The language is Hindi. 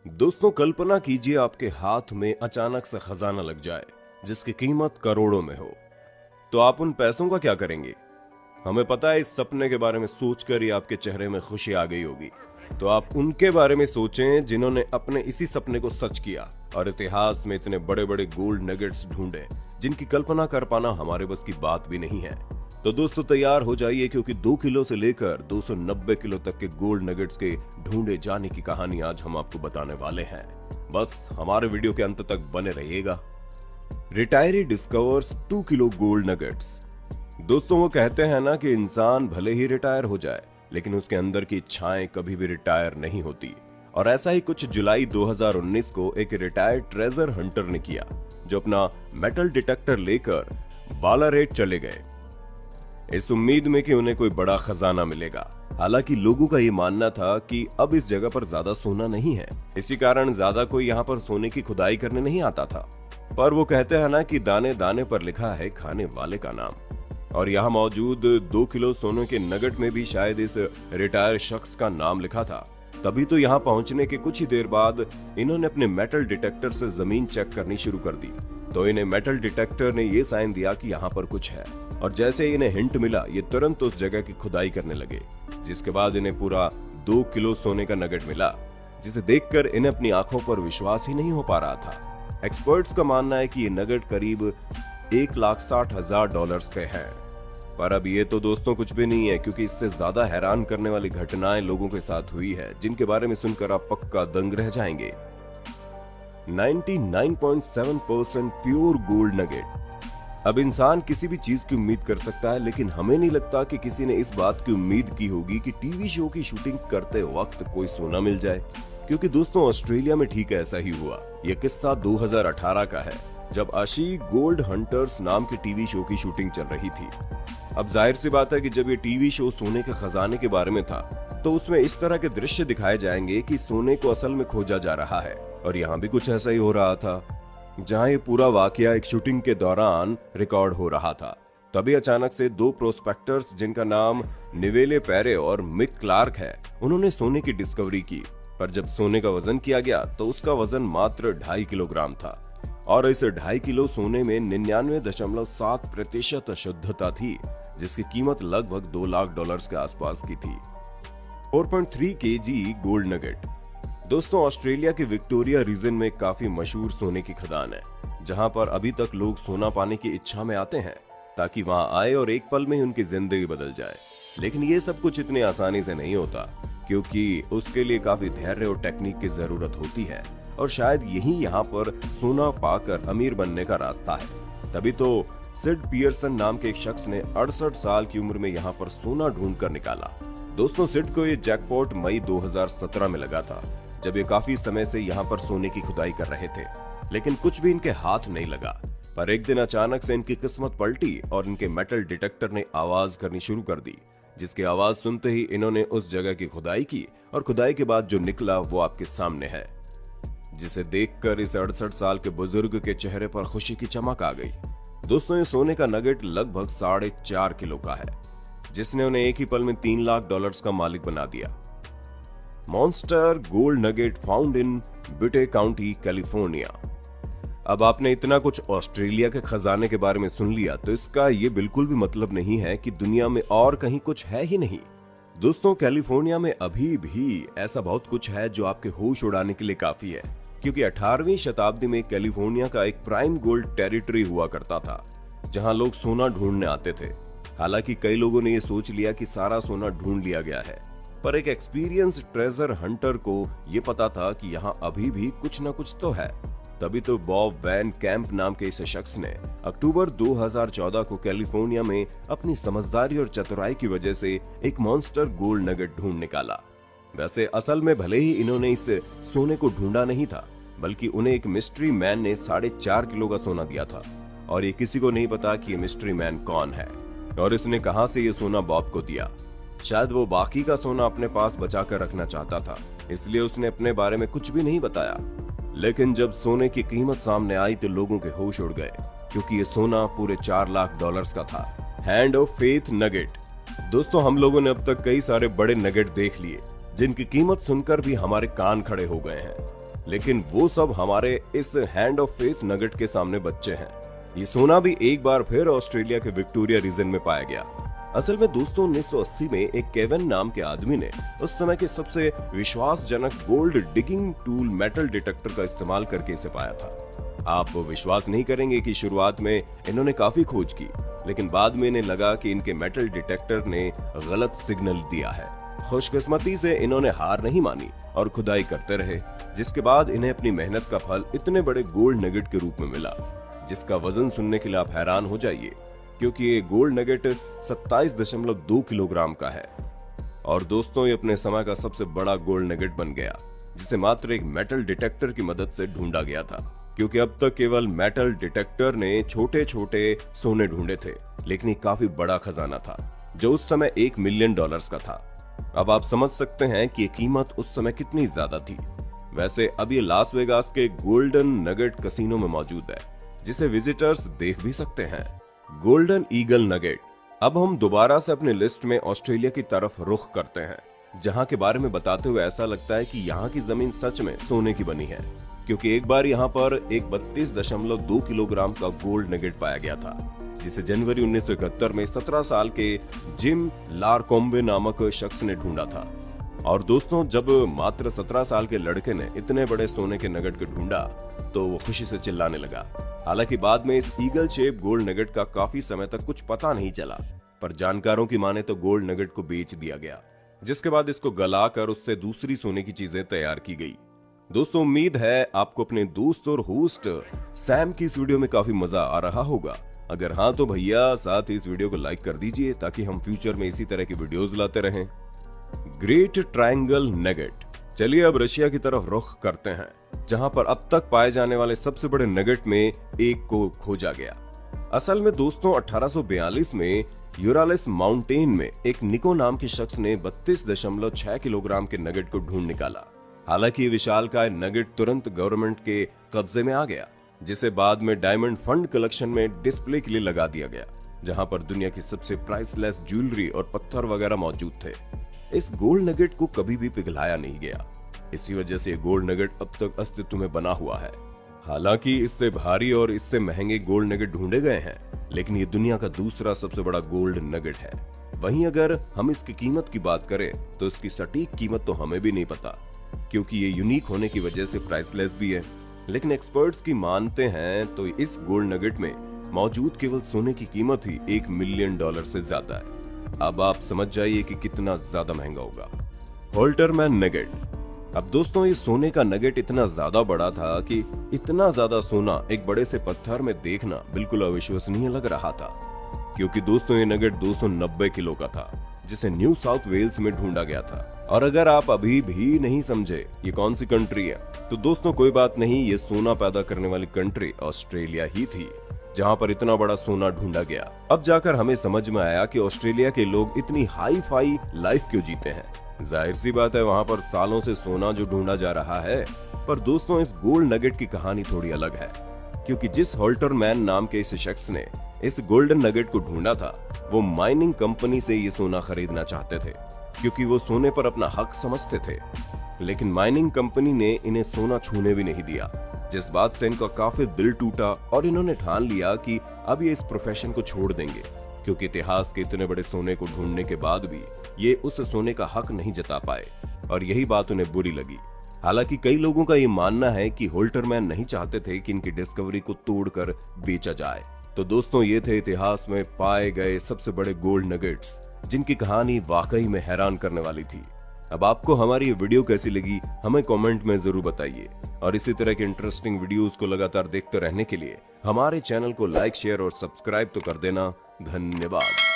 दोस्तों, कल्पना कीजिए आपके हाथ में अचानक से खजाना लग जाए जिसकी कीमत करोड़ों में हो। तो आप उन पैसों का क्या करेंगे? हमें पता है इस सपने के बारे में सोचकर ही आपके चेहरे में खुशी आ गई होगी। तो आप उनके बारे में सोचें जिन्होंने अपने इसी सपने को सच किया और इतिहास में इतने बड़े बड़े गोल्ड नगेट्स ढूंढे जिनकी कल्पना कर पाना हमारे बस की बात भी नहीं है। तो दोस्तों, तैयार हो जाइए क्योंकि 2 किलो से लेकर 290 किलो तक के गोल्ड नगेट्स के ढूंढे जाने की कहानी आज हम आपको बताने वाले हैं। बस हमारे वीडियो के अंत तक बने रहिएगा। Retiree discovers 2 kilo gold nuggets. दोस्तों, वो कहते हैं ना कि इंसान भले ही रिटायर हो जाए लेकिन उसके अंदर की इच्छाएं कभी भी रिटायर नहीं होती। और ऐसा ही कुछ जुलाई 2019 को एक रिटायर्ड ट्रेजर हंटर ने किया जो अपना मेटल डिटेक्टर लेकर बालारेट चले गए इस उम्मीद में कि उन्हें कोई बड़ा खजाना मिलेगा। हालांकि लोगों का ये मानना था कि अब इस जगह पर ज्यादा सोना नहीं है, इसी कारण ज्यादा कोई यहाँ पर सोने की खुदाई करने नहीं आता था। पर वो कहते हैं ना कि दाने दाने पर लिखा है खाने वाले का नाम। और यहाँ मौजूद 2 किलो सोने के नगेट में भी शायद इस रिटायर शख्स का नाम लिखा था। तभी तो यहाँ पहुंचने के कुछ ही देर बाद इन्होंने अपने मेटल डिटेक्टर से जमीन चेक करनी शुरू कर दी। तो इन्हें मेटल डिटेक्टर ने ये साइन दिया कि यहाँ पर कुछ है। और जैसे इन्हें हिंट मिला, ये तुरंत उस जगह की खुदाई करने लगे, जिसके बाद इन्हें पूरा 2 किलो सोने का नगेट मिला, जिसे देखकर इन्हें अपनी आंखों पर विश्वास ही नहीं हो पा रहा था। एक्सपर्ट्स का मानना है कि ये नगेट करीब $1,60,000 पे है। पर अब ये तो दोस्तों कुछ भी नहीं है, क्योंकि इससे ज्यादा हैरान करने वाली घटनाएं लोगों के साथ हुई है जिनके बारे में सुनकर आप पक्का दंग रह जाएंगे। 99.7% प्योर गोल्ड नगेट। अब इंसान किसी भी चीज की उम्मीद कर सकता है, लेकिन हमें नहीं लगता कि किसी ने इस बात की उम्मीद की होगी कि टीवी शो की शूटिंग करते वक्त कोई सोना मिल जाए। क्योंकि दोस्तों, ऑस्ट्रेलिया में ठीक ऐसा ही हुआ। यह किस्सा 2018 का है, जब आशी गोल्ड हंटर्स नाम के टीवी शो की शूटिंग चल रही थी। अब जाहिर सी बात है कि जब ये टीवी शो सोने के खजाने के बारे में था, तो उसमें इस तरह के दृश्य दिखाए जाएंगे कि सोने को असल में खोजा जा रहा है। और यहाँ भी कुछ ऐसा ही हो रहा था, जहाँ ये पूरा वाकया एक शूटिंग के दौरान रिकॉर्ड हो रहा था। तभी अचानक से 2 प्रोस्पेक्टर्स, जिनका नाम निवेले पेरे और मिक क्लार्क है, उन्होंने सोने की डिस्कवरी की। पर जब सोने का वजन किया गया तो उसका वजन मात्र 2.5 किलोग्राम था। और इस 2.5 किलो सोने में 99.7% शुद्धता थी, जिसकी कीमत लगभग $2 लाख के आसपास की थी। 4.3 kg गोल्ड नगेट। दोस्तों, ऑस्ट्रेलिया के विक्टोरिया रीजन में काफी मशहूर सोने की खदान है, जहां पर अभी तक लोग सोना पाने की इच्छा में आते हैं ताकि वहां आए और एक पल में ही उनकी जिंदगी बदल जाए। लेकिन ये सब कुछ इतनी आसानी से नहीं होता, क्योंकि उसके लिए काफी धैर्य और टेक्निक की जरूरत होती है। और शायद यही यहाँ पर सोना पाकर अमीर बनने का रास्ता है। तभी तो सिड पियर्सन नाम के एक शख्स ने 68 साल की उम्र में यहाँ पर सोना ढूंढ कर निकाला। दोस्तों, सिड को ये जैकपॉट मई 2017 में लगा था, जब ये काफी समय से यहाँ पर सोने की खुदाई कर रहे थे, लेकिन कुछ भी इनके हाथ नहीं लगा। पर एक दिन अचानक से इनकी किस्मत पलटी और इनके मेटल डिटेक्टर ने आवाज करनी शुरू कर दी, जिसकी आवाज सुनते ही इन्होंने उस जगह की खुदाई की। और खुदाई के बाद जो निकला वो आपके सामने है, जिसे देखकर इस 68 साल के बुजुर्ग के चेहरे पर खुशी की चमक आ गई। दोस्तों, ये सोने का नगेट लगभग 4.5 किलो का है, जिसने उन्हें एक ही पल में $3 लाख का मालिक बना दिया। Monster gold nugget found in बुटे county, California. अब आपने इतना कुछ ऑस्ट्रेलिया के खजाने के बारे में सुन लिया, तो इसका ये बिल्कुल भी मतलब नहीं है कि दुनिया में और कहीं कुछ है ही नहीं। दोस्तों, कैलिफोर्निया में अभी भी ऐसा बहुत कुछ है जो आपके होश उड़ाने के लिए काफी है, क्योंकि 18वीं शताब्दी में कैलिफोर्निया का एक प्राइम गोल्ड टेरिटरी हुआ करता था, जहां लोग सोना ढूंढने आते थे। हालांकि कई लोगों ने यह सोच लिया कि सारा सोना ढूंढ लिया गया है, पर एक एक्सपीरियंस ट्रेजर हंटर को यह पता था कि यहाँ अभी भी कुछ न कुछ तो है। तभी तो बॉब वैन कैंप नाम के इस शख्स ने अक्टूबर 2014 को कैलिफोर्निया में अपनी समझदारी और चतुराई की वजह से एक मॉन्स्टर गोल्ड नगेट ढूंढ निकाला। वैसे असल में भले ही इन्होंने इस सोने को ढूंढा नहीं था, बल्कि उन्हें एक मिस्ट्री मैन ने 4.5 किलो का सोना दिया था। और ये किसी को नहीं पता कि ये मिस्ट्री मैन कौन है और इसने कहां से ये सोना बॉब को दिया। शायद वो बाकी का सोना अपने पास बचा कर रखना चाहता था, इसलिए उसने अपने बारे में कुछ भी नहीं बताया। लेकिन जब सोने की कीमत सामने आई तो लोगों के होश उड़ गए, क्योंकि ये सोना पूरे $4 लाख का था। Hand of faith nugget. दोस्तों, हम लोगों ने अब तक कई सारे बड़े नगेट देख लिए, जिनकी कीमत सुनकर भी हमारे कान खड़े हो गए हैं। लेकिन वो सब हमारे इस हैंड ऑफ फेथ नगेट के सामने बच्चे हैं। ये सोना भी एक बार फिर ऑस्ट्रेलिया के विक्टोरिया रीजन में पाया गया। असल में दोस्तों 1980 में एक केविन नाम के आदमी ने उस समय के सबसे विश्वासजनक gold digging tool metal detector का इस्तेमाल करके इसे पाया था। आप विश्वास नहीं करेंगे कि शुरुआत में इन्होंने काफी खोज की, लेकिन बाद में इन्हें लगा कि इनके मेटल डिटेक्टर ने गलत सिग्नल दिया है। खुशकिस्मती से इन्होंने हार नहीं मानी और खुदाई करते रहे, जिसके बाद इन्हें अपनी मेहनत का फल इतने बड़े गोल्ड नगेट के रूप में मिला, जिसका वजन सुनने के लिए आप हैरान हो जाइए, क्योंकि ये गोल्ड नगेट 27.2 किलोग्राम का है। और दोस्तों ये अपने समय का सबसे बड़ा गोल्ड नगेट बन गया, जिसे मात्र एक मेटल डिटेक्टर की मदद से ढूंढा गया था, क्योंकि अब तक केवल मेटल डिटेक्टर ने छोटे छोटे सोने ढूंढे थे, लेकिन ये काफी बड़ा खजाना था जो उस समय $1 मिलियन का था। अब आप समझ सकते हैं कि ये कीमत उस समय कितनी ज्यादा थी। वैसे अब ये लास वेगास के गोल्डन नगेट कसिनो में मौजूद है, जिसे विजिटर्स देख भी सकते हैं। Golden eagle nugget. अब हम दोबारा से अपने लिस्ट में ऑस्ट्रेलिया की तरफ रुख करते हैं, जहां के बारे में बताते हुए ऐसा लगता है कि यहाँ की जमीन सच में सोने की बनी है, क्योंकि एक बार यहाँ पर एक 32.2 किलोग्राम का गोल्ड नगेट पाया गया था, जिसे जनवरी 1971 में 17 साल के जिम लारकोम्बे नामक शख्स ने ढूंढा था। और दोस्तों जब मात्र 17 साल के लड़के ने इतने बड़े सोने के नगेट को ढूंढा तो वो खुशी से चिल्लाने लगा। हालांकि बाद में इस ईगल शेप गोल्ड नगेट का काफी समय तक कुछ पता नहीं चला, पर जानकारों की माने तो गोल्ड नगेट को बेच दिया गया, जिसके बाद इसको गलाकर उससे दूसरी सोने की चीजें तैयार की गई। दोस्तों उम्मीद है आपको अपने दोस्त और होस्ट सैम की इस वीडियो में काफी मजा आ रहा होगा। अगर हाँ तो भैया साथ ही इस वीडियो को लाइक कर दीजिए, ताकि हम फ्यूचर में इसी तरह की वीडियोस लाते रहें। Great triangle nugget. चलिए अब रशिया की तरफ रुख करते हैं, जहां पर अब तक पाए जाने वाले सबसे बड़े नगेट में एक को खोजा गया। असल में दोस्तों 1842 में यूरालिस माउंटेन में एक निको नाम के शख्स ने 32.6 किलोग्राम के नगेट को ढूंढ निकाला। हालांकि विशालकाय नगेट तुरंत गवर्नमेंट के कब्जे में आ गया, जिसे बाद में डायमंड फंड कलेक्शन में डिस्प्ले के लिए लगा दिया गया, जहां पर दुनिया की सबसे प्राइसलेस ज्वेलरी और पत्थर वगैरह मौजूद थे। इस गोल्ड नगेट को कभी भी पिघलाया नहीं गया, इसी वजह से गोल्ड नगेट अब तक अस्तित्व में बना हुआ है। हालांकि इससे भारी और इससे महंगे गोल्ड नगेट ढूंढे गए हैं, लेकिन ये दुनिया का दूसरा सबसे बड़ा गोल्ड नगेट है। वहीं अगर हम इसकी कीमत की बात करें तो इसकी सटीक कीमत तो हमें भी नहीं पता, क्योंकि ये यूनिक होने की वजह से प्राइसलेस भी है। लेकिन एक्सपर्ट्स की मानते हैं तो इस गोल्ड नगेट में मौजूद केवल सोने की कीमत ही $1 मिलियन से ज्यादा है। अब आप समझ जाइए कि कितना ज्यादा महंगा होगा। होल्टरमैन नगेट। अब दोस्तों ये सोने का नगेट इतना ज्यादा बड़ा था कि इतना ज्यादा सोना एक बड़े से पत्थर में देखना बिल्कुल अविश्वसनीय लग रहा था, क्योंकि दोस्तों ये नगेट 290 किलो का था, जिसे न्यू साउथ वेल्स में ढूंढा गया था। और अगर आप अभी भी नहीं समझे ये कौन सी कंट्री है, तो दोस्तों कोई बात नहीं, ये सोना पैदा करने वाली कंट्री ऑस्ट्रेलिया ही थी, जहां पर इतना बड़ा सोना ढूंढा गया। अब जाकर हमें समझ में आया कि ऑस्ट्रेलिया के लोग इतनी हाई फाई लाइफ क्यों जीते हैं। जाहिर सी बात है वहां पर सालों से सोना जो ढूंढा जा रहा है। पर दोस्तों इस गोल्ड नगेट की कहानी थोड़ी अलग है, क्योंकि जिस होल्टरमैन नाम के इस शख्स ने इस गोल्डन नगेट को ढूंढा था, वो माइनिंग कंपनी से ये सोना खरीदना चाहते थे, क्योंकि वो सोने पर अपना हक समझते थे। लेकिन माइनिंग कंपनी ने इन्हें सोना छूने भी नहीं दिया, जिस बात से इनका काफी दिल टूटा और इन्होंने ठान लिया कि अब ये इस प्रोफेशन को छोड़ देंगे, क्योंकि इतिहास के इतने बड़े सोने को ढूंढने के बाद भी ये उस सोने का हक नहीं जता पाए, और यही बात उन्हें बुरी लगी। हालांकि कई लोगों का ये मानना है कि होल्टरमैन नहीं चाहते थे कि इनकी डिस्कवरी को तोड़कर बेचा जाए। तो दोस्तों ये थे इतिहास में पाए गए सबसे बड़े गोल्ड नगेट्स, जिनकी कहानी वाकई में हैरान करने वाली थी। अब आपको हमारी ये वीडियो कैसी लगी हमें कमेंट में जरूर बताइए, और इसी तरह के इंटरेस्टिंग वीडियोस को लगातार देखते रहने के लिए हमारे चैनल को लाइक, शेयर और सब्सक्राइब तो कर देना। धन्यवाद।